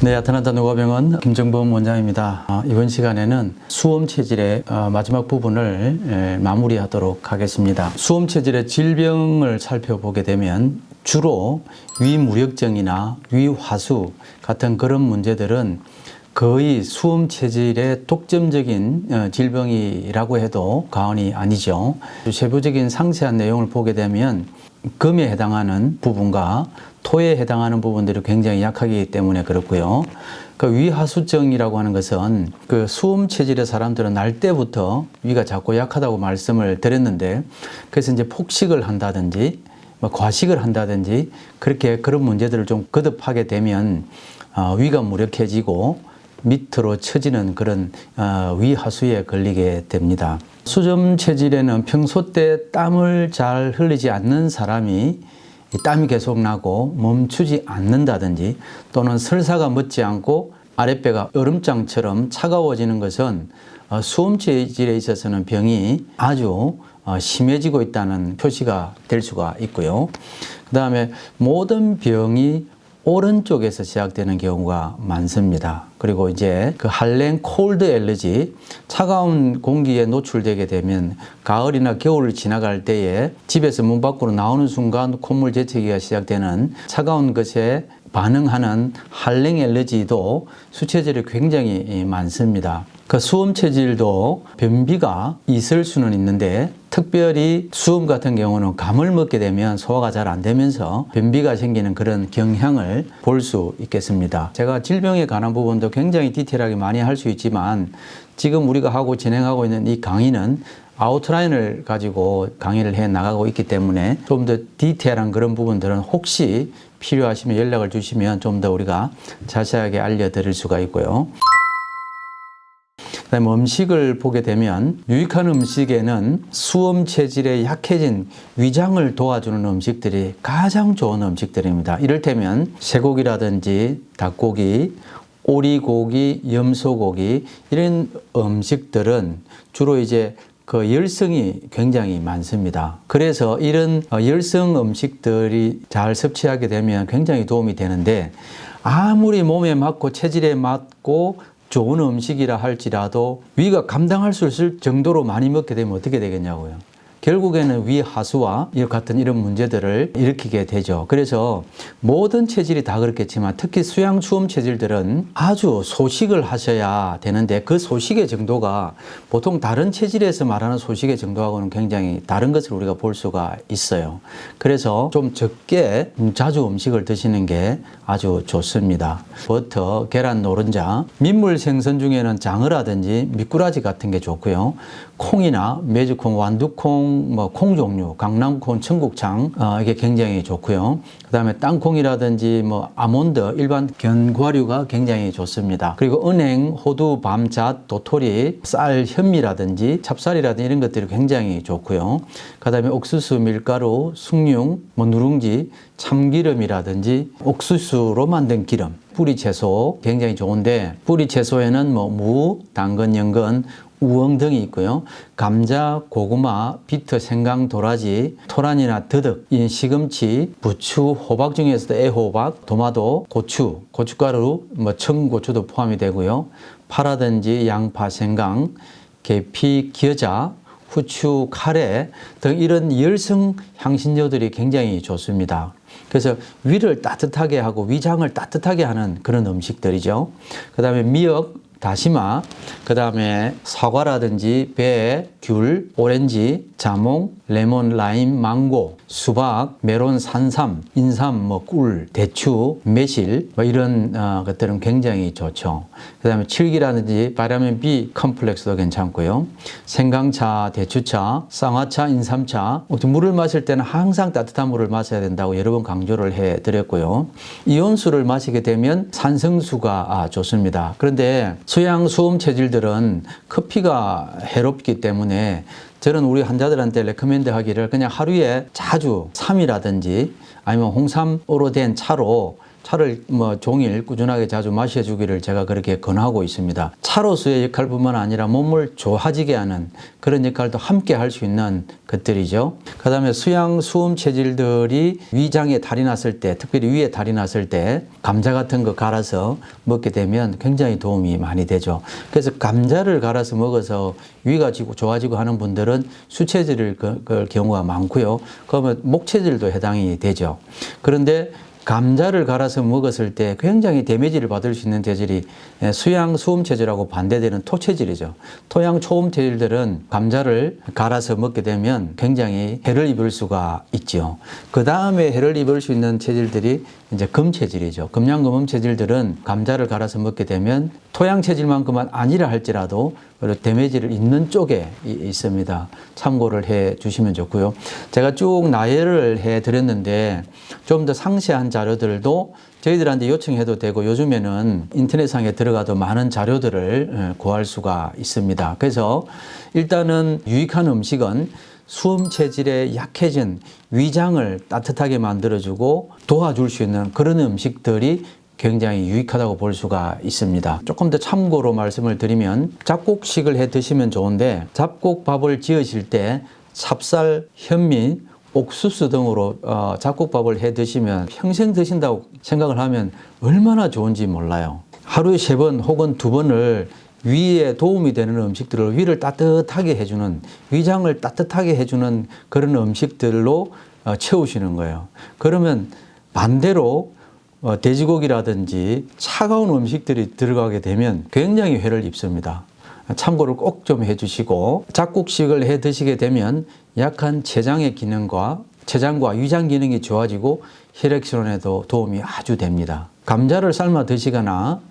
네, 아틀란타 노화병원 김정범 원장입니다. 이번 시간에는 수험 체질의 마지막 부분을 마무리하도록 하겠습니다. 수험 체질의 질병을 살펴보게 되면 주로 위무력증이나 위화수 같은 그런 문제들은 거의 수험 체질의 독점적인 질병이라고 해도 과언이 아니죠. 세부적인 상세한 내용을 보게 되면 금에 해당하는 부분과 토에 해당하는 부분들이 굉장히 약하기 때문에 그렇고요. 그 위하수증이라고 하는 것은 그 수험 체질의 사람들은 날 때부터 위가 자꾸 약하다고 말씀을 드렸는데, 그래서 이제 폭식을 한다든지 과식을 한다든지 그렇게 그런 문제들을 좀 거듭하게 되면 위가 무력해지고 밑으로 처지는 그런 위하수에 걸리게 됩니다. 수점 체질에는 평소 때 땀을 잘 흘리지 않는 사람이 땀이 계속 나고 멈추지 않는다든지, 또는 설사가 멎지 않고 아랫배가 얼음장처럼 차가워지는 것은 수험 체질에 있어서는 병이 아주 심해지고 있다는 표시가 될 수가 있고요. 그 다음에 모든 병이 오른쪽에서 시작되는 경우가 많습니다. 그리고 이제 그 할랭 콜드 엘러지, 차가운 공기에 노출되게 되면 가을이나 겨울을 지나갈 때에 집에서 문 밖으로 나오는 순간 콧물 재채기가 시작되는 차가운 것에 반응하는 할랭 엘러지도 수체질이 굉장히 많습니다. 그 수험 체질도 변비가 있을 수는 있는데, 특별히 수험 같은 경우는 감을 먹게 되면 소화가 잘 안 되면서 변비가 생기는 그런 경향을 볼 수 있겠습니다. 제가 질병에 관한 부분도 굉장히 디테일하게 많이 할 수 있지만, 지금 우리가 진행하고 있는 이 강의는 아웃라인을 가지고 강의를 해 나가고 있기 때문에 좀 더 디테일한 그런 부분들은 혹시 필요하시면 연락을 주시면 좀 더 우리가 자세하게 알려드릴 수가 있고요. 그다음에 음식을 보게 되면 유익한 음식에는 수험 체질에 약해진 위장을 도와주는 음식들이 가장 좋은 음식들입니다. 이를테면 쇠고기라든지 닭고기, 오리고기, 염소고기, 이런 음식들은 주로 이제 그 열성이 굉장히 많습니다. 그래서 이런 열성 음식들이 잘 섭취하게 되면 굉장히 도움이 되는데, 아무리 몸에 맞고 체질에 맞고 좋은 음식이라 할지라도 위가 감당할 수 있을 정도로 많이 먹게 되면 어떻게 되겠냐고요. 결국에는 위하수와 같은 이런 문제들을 일으키게 되죠. 그래서 모든 체질이 다 그렇겠지만 특히 수양 수험 체질들은 아주 소식을 하셔야 되는데, 그 소식의 정도가 보통 다른 체질에서 말하는 소식의 정도하고는 굉장히 다른 것을 우리가 볼 수가 있어요. 그래서 좀 적게 자주 음식을 드시는 게 아주 좋습니다. 버터, 계란 노른자, 민물 생선 중에는 장어라든지 미꾸라지 같은 게 좋고요. 콩이나 메주콩, 완두콩, 콩 종류, 강낭콩, 청국장, 이게 굉장히 좋고요. 그 다음에 땅콩이라든지 아몬드, 일반 견과류가 굉장히 좋습니다. 그리고 은행, 호두, 밤잣, 도토리, 쌀, 현미라든지 찹쌀이라든지 이런 것들이 굉장히 좋고요. 그 다음에 옥수수, 밀가루, 숭늉, 누룽지, 참기름이라든지 옥수수로 만든 기름, 뿌리 채소 굉장히 좋은데, 뿌리 채소에는 무, 당근, 연근, 우엉 등이 있고요. 감자, 고구마, 비트, 생강, 도라지, 토란이나 더덕, 시금치, 부추, 호박 중에서도 애호박, 도마도, 고추, 고춧가루, 청고추도 포함이 되고요. 파라든지 양파, 생강, 계피, 겨자, 후추, 카레 등 이런 열성 향신료들이 굉장히 좋습니다. 그래서 위를 따뜻하게 하고 위장을 따뜻하게 하는 그런 음식들이죠. 그 다음에 미역, 다시마, 그 다음에 사과라든지 배, 귤, 오렌지, 자몽, 레몬, 라임, 망고, 수박, 메론, 산삼, 인삼, 꿀, 대추, 매실 이런 것들은 굉장히 좋죠. 그 다음에 칠기라든지 바이타민 B 컴플렉스도 괜찮고요. 생강차, 대추차, 쌍화차, 인삼차, 물을 마실 때는 항상 따뜻한 물을 마셔야 된다고 여러 번 강조를 해드렸고요. 이온수를 마시게 되면 산성수가 좋습니다. 그런데 수양 수험 체질들은 커피가 해롭기 때문에 저는 우리 환자들한테 레커멘드 하기를 그냥 하루에 자주 3이라든지 아니면 홍삼으로 된 차로 차를 뭐 종일 꾸준하게 자주 마셔주기를 제가 그렇게 권하고 있습니다. 차로서의 역할뿐만 아니라 몸을 좋아지게 하는 그런 역할도 함께 할 수 있는 것들이죠. 그 다음에 수양, 수음 체질들이 위장에 탈이 났을 때, 특별히 위에 탈이 났을 때 감자 같은 거 갈아서 먹게 되면 굉장히 도움이 많이 되죠. 그래서 감자를 갈아서 먹어서 위가 좋아지고 하는 분들은 수체질일 경우가 많고요. 그러면 목체질도 해당이 되죠. 그런데 감자를 갈아서 먹었을 때 굉장히 데미지를 받을 수 있는 체질이 수양, 수음 체질하고 반대되는 토체질이죠. 토양, 초음 체질들은 감자를 갈아서 먹게 되면 굉장히 해를 입을 수가 있죠. 그 다음에 해를 입을 수 있는 체질들이 이제 금체질이죠. 금양금음 체질들은 감자를 갈아서 먹게 되면 토양 체질만큼은 아니라 할지라도 데미지를 입는 쪽에 있습니다. 참고를 해 주시면 좋고요. 제가 쭉 나열을 해 드렸는데 좀 더 상세한 자료들도 저희들한테 요청해도 되고 요즘에는 인터넷상에 들어가도 많은 자료들을 구할 수가 있습니다. 그래서 일단은 유익한 음식은 수음 체질에 약해진 위장을 따뜻하게 만들어주고 도와줄 수 있는 그런 음식들이 굉장히 유익하다고 볼 수가 있습니다. 조금 더 참고로 말씀을 드리면 잡곡식을 해 드시면 좋은데 잡곡밥을 지으실 때 찹쌀, 현미, 옥수수 등으로 잡곡밥을 해 드시면 평생 드신다고 생각을 하면 얼마나 좋은지 몰라요. 하루에 3번 혹은 2번을 위에 도움이 되는 음식들을 위를 따뜻하게 해주는, 위장을 따뜻하게 해주는 그런 음식들로 채우시는 거예요. 그러면 반대로 돼지고기라든지 차가운 음식들이 들어가게 되면 굉장히 해를 입습니다. 참고를 꼭 좀 해주시고 잡곡식을 해 드시게 되면 약한 췌장의 기능과 췌장과 위장 기능이 좋아지고 혈액순환에도 도움이 아주 됩니다. 감자를 삶아 드시거나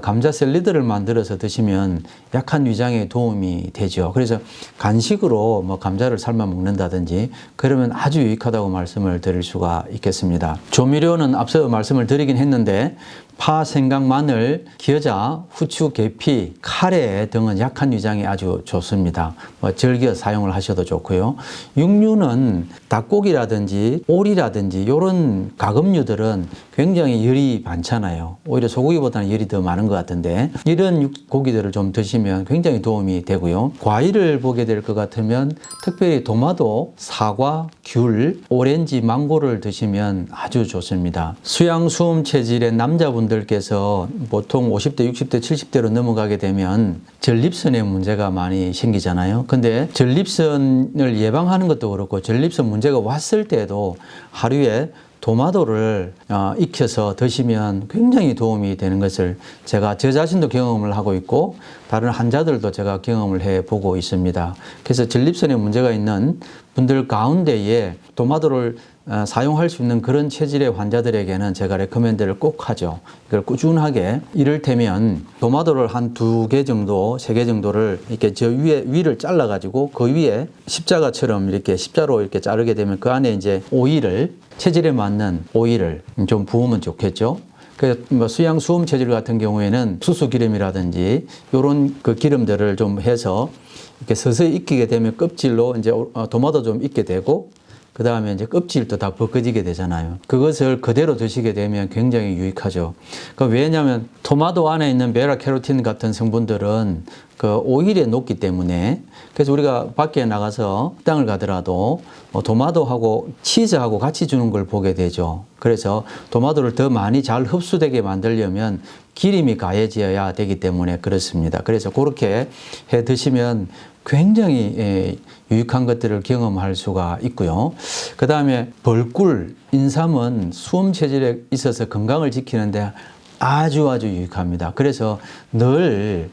감자 샐러드를 만들어서 드시면 약한 위장에 도움이 되죠. 그래서 간식으로 뭐 감자를 삶아 먹는다든지 그러면 아주 유익하다고 말씀을 드릴 수가 있겠습니다. 조미료는 앞서 말씀을 드리긴 했는데 파, 생강, 마늘, 겨자, 후추, 계피, 카레 등은 약한 위장에 아주 좋습니다. 즐겨 사용을 하셔도 좋고요. 육류는 닭고기라든지 오리라든지 이런 가금류들은 굉장히 열이 많잖아요. 오히려 소고기보다는 열이 더 많은 것 같은데 이런 고기들을 좀 드시면 굉장히 도움이 되고요. 과일을 보게 될 것 같으면 특별히 도마도, 사과, 귤, 오렌지, 망고를 드시면 아주 좋습니다. 수양, 수음 체질의 남자분들께서 보통 50대, 60대, 70대로 넘어가게 되면 전립선에 문제가 많이 생기잖아요. 근데 전립선을 예방하는 것도 그렇고 전립선 문제가 왔을 때도 하루에 도마도를 익혀서 드시면 굉장히 도움이 되는 것을 제가 저 자신도 경험을 하고 있고 다른 환자들도 제가 경험을 해보고 있습니다. 그래서 전립선에 문제가 있는 분들 가운데에 도마도를 사용할 수 있는 그런 체질의 환자들에게는 제가 레커멘드를 꼭 하죠. 이걸 꾸준하게 이를테면 도마도를 한 2개 정도, 3개 정도를 이렇게 저 위를 잘라가지고 그 위에 십자가처럼 이렇게 십자로 이렇게 자르게 되면 그 안에 이제 오일을 체질에 맞는 오일을 좀 부으면 좋겠죠. 그 수양 수음 체질 같은 경우에는 수수기름이라든지 이런 그 기름들을 좀 해서 이렇게 서서히 익히게 되면 껍질로 이제 도마도 좀 익게 되고 그 다음에 이제 껍질도 다 벗겨지게 되잖아요. 그것을 그대로 드시게 되면 굉장히 유익하죠. 왜냐하면 토마토 안에 있는 베타캐로틴 같은 성분들은 그 오일에 녹기 때문에 그래서 우리가 밖에 나가서 식당을 가더라도 토마토하고 치즈하고 같이 주는 걸 보게 되죠. 그래서 토마토를 더 많이 잘 흡수되게 만들려면 기름이 가해져야 되기 때문에 그렇습니다. 그래서 그렇게 해 드시면 굉장히 유익한 것들을 경험할 수가 있고요. 그 다음에 벌꿀, 인삼은 수음 체질에 있어서 건강을 지키는데 아주 유익합니다. 그래서 늘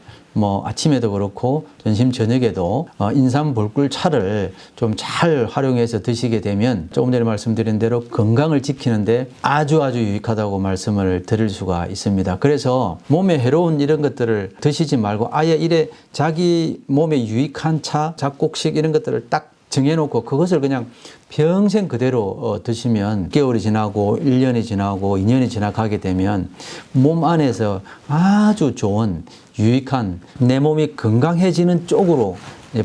아침에도 그렇고 점심 저녁에도 인삼 벌꿀 차를 좀 잘 활용해서 드시게 되면 조금 전에 말씀드린 대로 건강을 지키는데 아주 유익하다고 말씀을 드릴 수가 있습니다. 그래서 몸에 해로운 이런 것들을 드시지 말고 아예 이래 자기 몸에 유익한 차, 잡곡식 이런 것들을 딱 정해놓고 그것을 그냥 평생 그대로 드시면 6개월이 지나고 1년이 지나고 2년이 지나가게 되면 몸 안에서 아주 좋은 유익한 내 몸이 건강해지는 쪽으로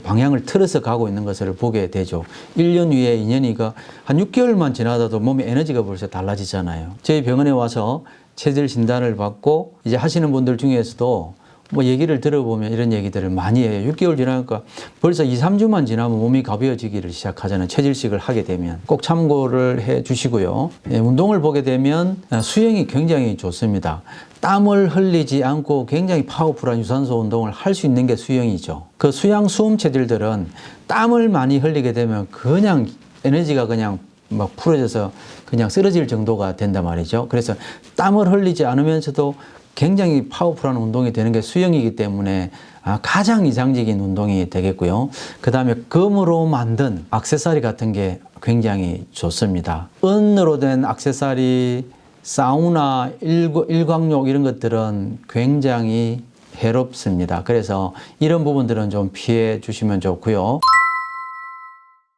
방향을 틀어서 가고 있는 것을 보게 되죠. 1년 후에 2년이가 한 6개월만 지나다도 몸의 에너지가 벌써 달라지잖아요. 저희 병원에 와서 체질 진단을 받고 이제 하시는 분들 중에서도 뭐 얘기를 들어보면 이런 얘기들을 많이 해요. 6개월 지나니까 벌써 2, 3주만 지나면 몸이 가벼워지기를 시작하잖아요. 체질식을 하게 되면. 꼭 참고를 해 주시고요. 예, 운동을 보게 되면 수영이 굉장히 좋습니다. 땀을 흘리지 않고 굉장히 파워풀한 유산소 운동을 할 수 있는 게 수영이죠. 그 수양 수험 체질들은 땀을 많이 흘리게 되면 그냥 에너지가 그냥 막 풀어져서 그냥 쓰러질 정도가 된단 말이죠. 그래서 땀을 흘리지 않으면서도 굉장히 파워풀한 운동이 되는 게 수영이기 때문에 가장 이상적인 운동이 되겠고요. 그 다음에 금으로 만든 액세서리 같은 게 굉장히 좋습니다. 은으로 된 액세서리, 사우나, 일광욕 이런 것들은 굉장히 해롭습니다. 그래서 이런 부분들은 좀 피해 주시면 좋고요.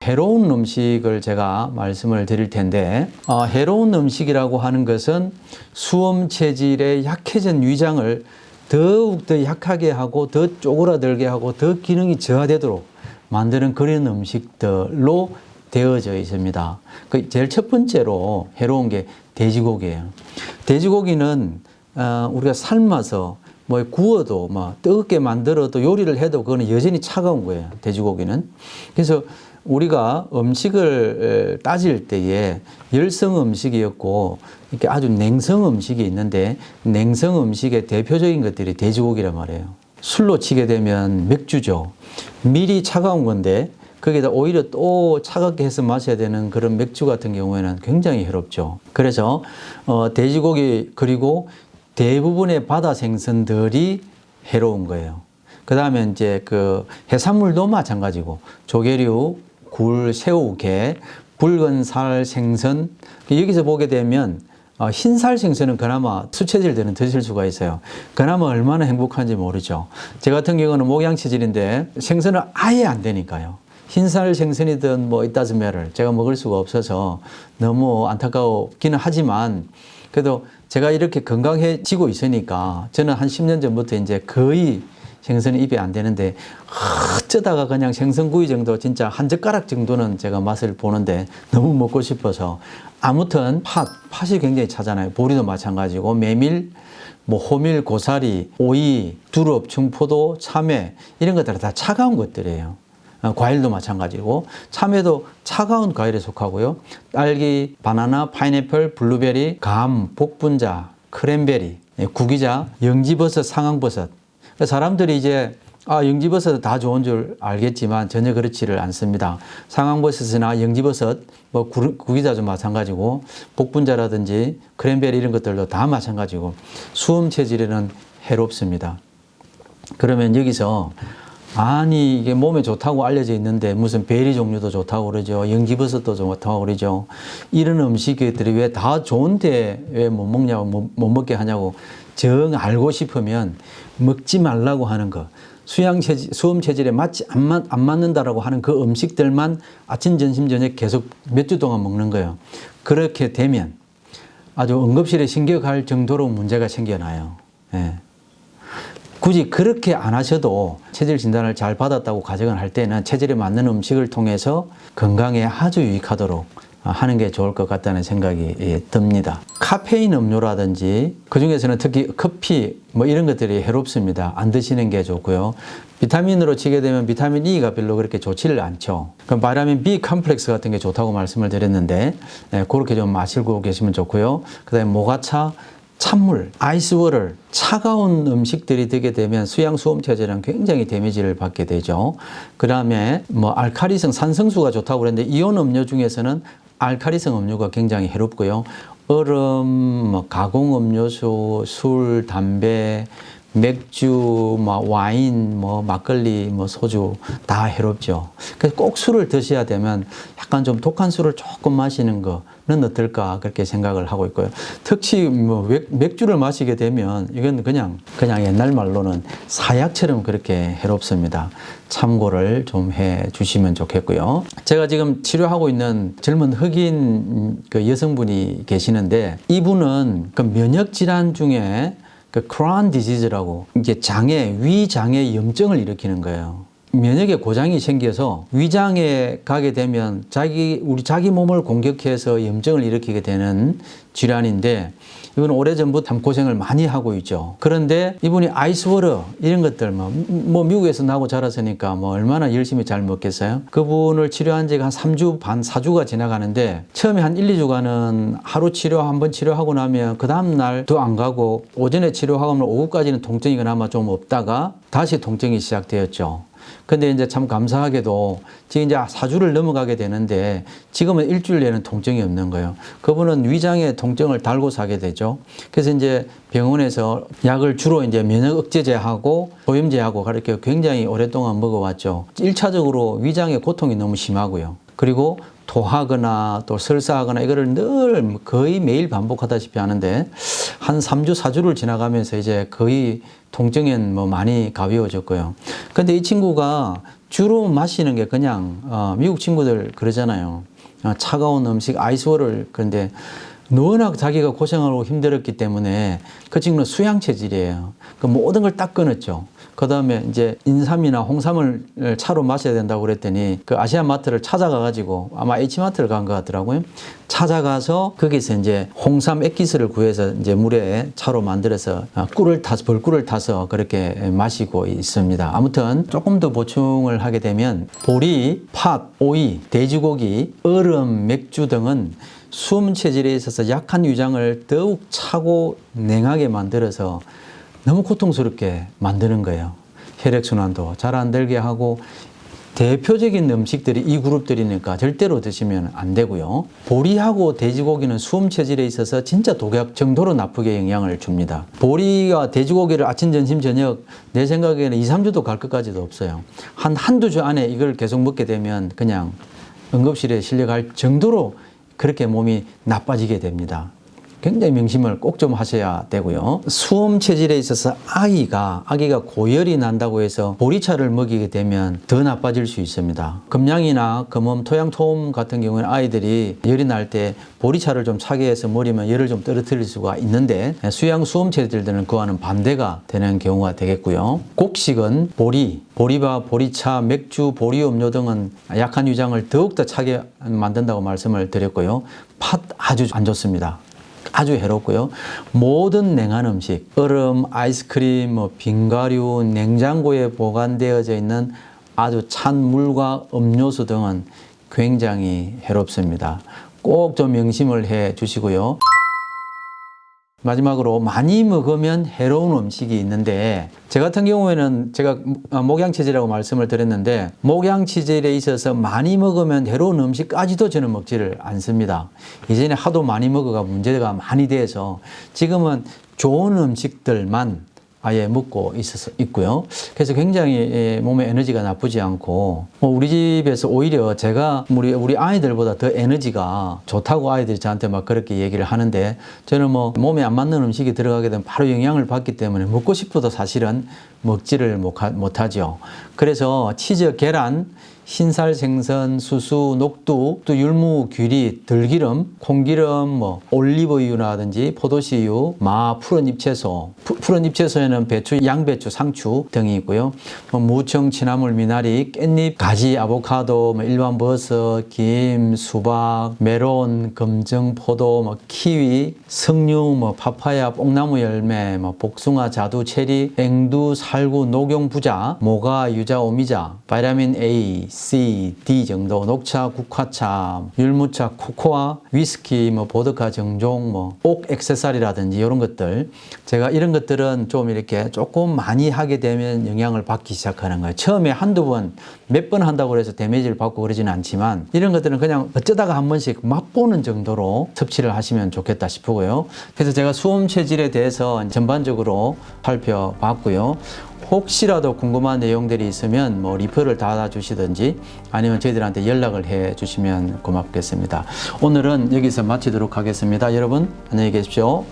해로운 음식을 제가 말씀을 드릴 텐데 해로운 음식이라고 하는 것은 수험 체질의 약해진 위장을 더욱더 약하게 하고 더 쪼그라들게 하고 더 기능이 저하되도록 만드는 그런 음식들로 되어져 있습니다. 그 제일 첫 번째로 해로운 게 돼지고기예요. 돼지고기는 우리가 삶아서 뭐 구워도 뭐 뜨겁게 만들어도 요리를 해도 그거는 여전히 차가운 거예요. 돼지고기는. 그래서 우리가 음식을 따질 때에 열성 음식이었고 이렇게 아주 냉성 음식이 있는데 냉성 음식의 대표적인 것들이 돼지고기란 말이에요. 술로 치게 되면 맥주죠. 미리 차가운 건데 거기다 오히려 또 차갑게 해서 마셔야 되는 그런 맥주 같은 경우에는 굉장히 해롭죠. 그래서 돼지고기 그리고 대부분의 바다 생선들이 해로운 거예요. 그 다음에 이제 그 해산물도 마찬가지고 조개류, 굴, 새우, 게, 붉은 살 생선 여기서 보게 되면 흰살 생선은 그나마 수체질들은 드실 수가 있어요. 그나마 얼마나 행복한지 모르죠. 제 같은 경우는 목양 체질인데 생선은 아예 안 되니까요. 흰살 생선이든 뭐 이따즈메를 제가 먹을 수가 없어서 너무 안타까웠기는 하지만 그래도 제가 이렇게 건강해지고 있으니까 저는 한 10년 전부터 이제 거의 생선이 입에 안 되는데 어쩌다가 그냥 생선구이 정도 진짜 한 젓가락 정도는 제가 맛을 보는데 너무 먹고 싶어서 아무튼 팥이 굉장히 차잖아요. 보리도 마찬가지고 메밀, 뭐 호밀, 고사리, 오이, 두릅, 청포도, 참외 이런 것들은 다 차가운 것들이에요. 과일도 마찬가지고 참외도 차가운 과일에 속하고요. 딸기, 바나나, 파인애플, 블루베리, 감, 복분자, 크랜베리, 구기자, 영지버섯, 상황버섯. 사람들이 이제 영지버섯 다 좋은 줄 알겠지만 전혀 그렇지를 않습니다. 상황버섯이나 영지버섯, 뭐 구기자도 마찬가지고 복분자라든지 크랜베리 이런 것들도 다 마찬가지고 수험 체질에는 해롭습니다. 그러면 여기서 아니 이게 몸에 좋다고 알려져 있는데 무슨 베리 종류도 좋다고 그러죠. 영지버섯도 좋다고 그러죠. 이런 음식들이 왜 다 좋은데 왜 못 먹냐고 못 먹게 하냐고 정 알고 싶으면 먹지 말라고 하는 거. 수험 체질에 안 맞는다라고 하는 그 음식들만 아침, 점심, 저녁 계속 몇 주 동안 먹는 거예요. 그렇게 되면 아주 응급실에 신경갈 정도로 문제가 생겨나요. 예. 굳이 그렇게 안 하셔도 체질 진단을 잘 받았다고 가정을 할 때는 체질에 맞는 음식을 통해서 건강에 아주 유익하도록 하는 게 좋을 것 같다는 생각이 듭니다. 카페인 음료라든지 그중에서는 특히 커피 뭐 이런 것들이 해롭습니다. 안 드시는 게 좋고요. 비타민으로 치게 되면 비타민 E가 별로 그렇게 좋지를 않죠. 그럼 비타민 B 컴플렉스 같은 게 좋다고 말씀을 드렸는데 그렇게 좀 마시고 계시면 좋고요. 그 다음에 모가차, 찬물, 아이스워터, 차가운 음식들이 되게 되면 수양 수험 체질은 굉장히 데미지를 받게 되죠. 그 다음에 뭐 알칼리성 산성수가 좋다고 그랬는데 이온 음료 중에서는 알칼리성 음료가 굉장히 해롭고요. 얼음, 뭐 가공 음료수, 술, 담배, 맥주, 뭐 와인, 뭐 막걸리, 뭐 소주 다 해롭죠. 그래서 꼭 술을 드셔야 되면 약간 좀 독한 술을 조금 마시는 거는 어떨까 그렇게 생각을 하고 있고요. 특히 뭐 맥주를 마시게 되면 이건 그냥 옛날 말로는 사약처럼 그렇게 해롭습니다. 참고를 좀 해 주시면 좋겠고요. 제가 지금 치료하고 있는 젊은 흑인 그 여성분이 계시는데 이분은 그 면역 질환 중에 그 크라운 디지즈라고 이게 위장에 염증을 일으키는 거예요. 면역의 고장이 생겨서 위장에 가게 되면 자기 몸을 공격해서 염증을 일으키게 되는 질환인데, 이건 오래전부터 참 고생을 많이 하고 있죠. 그런데 이분이 아이스워터 이런 것들 뭐 미국에서 나고 자랐으니까 뭐 얼마나 열심히 잘 먹겠어요. 그분을 치료한 지가 한 3주 반 4주가 지나가는데, 처음에 한 1, 2주간은 하루 치료 한번 치료하고 나면 그 다음 날도 안 가고, 오전에 치료하고 나면 오후까지는 통증이 그나마 좀 없다가 다시 통증이 시작되었죠. 근데 이제 참 감사하게도 지금 이제 4주를 넘어가게 되는데, 지금은 일주일 내는 통증이 없는 거예요. 그분은 위장에 통증을 달고 사게 되죠. 그래서 이제 병원에서 약을 주로 이제 면역 억제제하고 소염제하고 그렇게 굉장히 오랫동안 먹어왔죠. 1차적으로 위장의 고통이 너무 심하고요. 그리고 토하거나 또 설사하거나 이거를 늘 거의 매일 반복하다시피 하는데, 한 3주, 4주를 지나가면서 이제 거의 통증은 뭐 많이 가벼워졌고요. 근데 이 친구가 주로 마시는 게 그냥 미국 친구들 그러잖아요. 차가운 음식, 아이스워터를. 그런데 워낙 자기가 고생하고 힘들었기 때문에 그 친구는 수양 체질이에요. 그 모든 걸 딱 끊었죠. 그 다음에 이제 인삼이나 홍삼을 차로 마셔야 된다고 그랬더니 그 아시아마트를 찾아가가지고, 아마 H마트를 간 것 같더라고요. 찾아가서 거기서 이제 홍삼 액기스를 구해서 이제 물에 차로 만들어서 벌꿀을 타서 그렇게 마시고 있습니다. 아무튼 조금 더 보충을 하게 되면 보리, 팥, 오이, 돼지고기, 얼음, 맥주 등은 수음 체질에 있어서 약한 위장을 더욱 차고 냉하게 만들어서 너무 고통스럽게 만드는 거예요. 혈액순환도 잘 안 되게 하고, 대표적인 음식들이 이 그룹들이니까 절대로 드시면 안 되고요. 보리하고 돼지고기는 수음 체질에 있어서 진짜 독약 정도로 나쁘게 영향을 줍니다. 보리와 돼지고기를 아침, 점심, 저녁 내 생각에는 2, 3주도 갈 것까지도 없어요. 한두 주 안에 이걸 계속 먹게 되면 그냥 응급실에 실려갈 정도로 그렇게 몸이 나빠지게 됩니다. 굉장히 명심을 꼭 좀 하셔야 되고요. 수음 체질에 있어서 아기가 고열이 난다고 해서 보리차를 먹이게 되면 더 나빠질 수 있습니다. 금양이나 금엄, 토양토음 같은 경우에는 아이들이 열이 날 때 보리차를 좀 차게 해서 먹이면 열을 좀 떨어뜨릴 수가 있는데, 수양 수음 체질들은 그와는 반대가 되는 경우가 되겠고요. 곡식은 보리밥, 보리차, 맥주, 보리음료 등은 약한 위장을 더욱더 차게 만든다고 말씀을 드렸고요. 팥 아주 안 좋습니다. 아주 해롭고요. 모든 냉한 음식, 얼음, 아이스크림, 빙과류, 냉장고에 보관되어져 있는 아주 찬 물과 음료수 등은 굉장히 해롭습니다. 꼭 좀 명심을 해 주시고요. 마지막으로 많이 먹으면 해로운 음식이 있는데, 제 같은 경우에는 제가 목양체질이라고 말씀을 드렸는데, 목양체질에 있어서 많이 먹으면 해로운 음식까지도 저는 먹지를 않습니다. 이전에 하도 많이 먹어가 문제가 많이 돼서 지금은 좋은 음식들만 아예 먹고 있고요. 그래서 굉장히 몸에 에너지가 나쁘지 않고, 우리 집에서 오히려 제가 우리 아이들보다 더 에너지가 좋다고 아이들이 저한테 막 그렇게 얘기를 하는데, 저는 몸에 안 맞는 음식이 들어가게 되면 바로 영향을 받기 때문에 먹고 싶어도 사실은 먹지를 못하죠. 그래서 치즈, 계란, 흰살 생선, 수수, 녹두, 또 율무, 귀리, 들기름, 콩기름, 올리브유라든지 포도씨유, 푸른 잎채소. 푸른 잎채소에는 배추, 양배추, 상추 등이 있고요. 무청, 취나물, 미나리, 깻잎, 가지, 아보카도, 일반 버섯, 김, 수박, 메론, 검정, 포도, 키위, 석류, 파파야, 뽕나무 열매, 복숭아, 자두, 체리, 앵두, 살구, 녹용, 부자, 모가, 유자, 오미자, 바이타민 A, C, D 정도, 녹차, 국화차, 율무차, 코코아, 위스키, 보드카, 정종, 옥 액세서리라든지 이런 것들, 제가 이런 것들은 좀 이렇게 조금 많이 하게 되면 영향을 받기 시작하는 거예요. 처음에 한두 번, 몇 번 한다고 해서 데미지를 받고 그러지는 않지만, 이런 것들은 그냥 어쩌다가 한 번씩 맛보는 정도로 섭취를 하시면 좋겠다 싶고요. 그래서 제가 수음 체질에 대해서 전반적으로 살펴봤고요. 혹시라도 궁금한 내용들이 있으면 리플을 달아주시든지 아니면 저희들한테 연락을 해 주시면 고맙겠습니다. 오늘은 여기서 마치도록 하겠습니다. 여러분 안녕히 계십시오.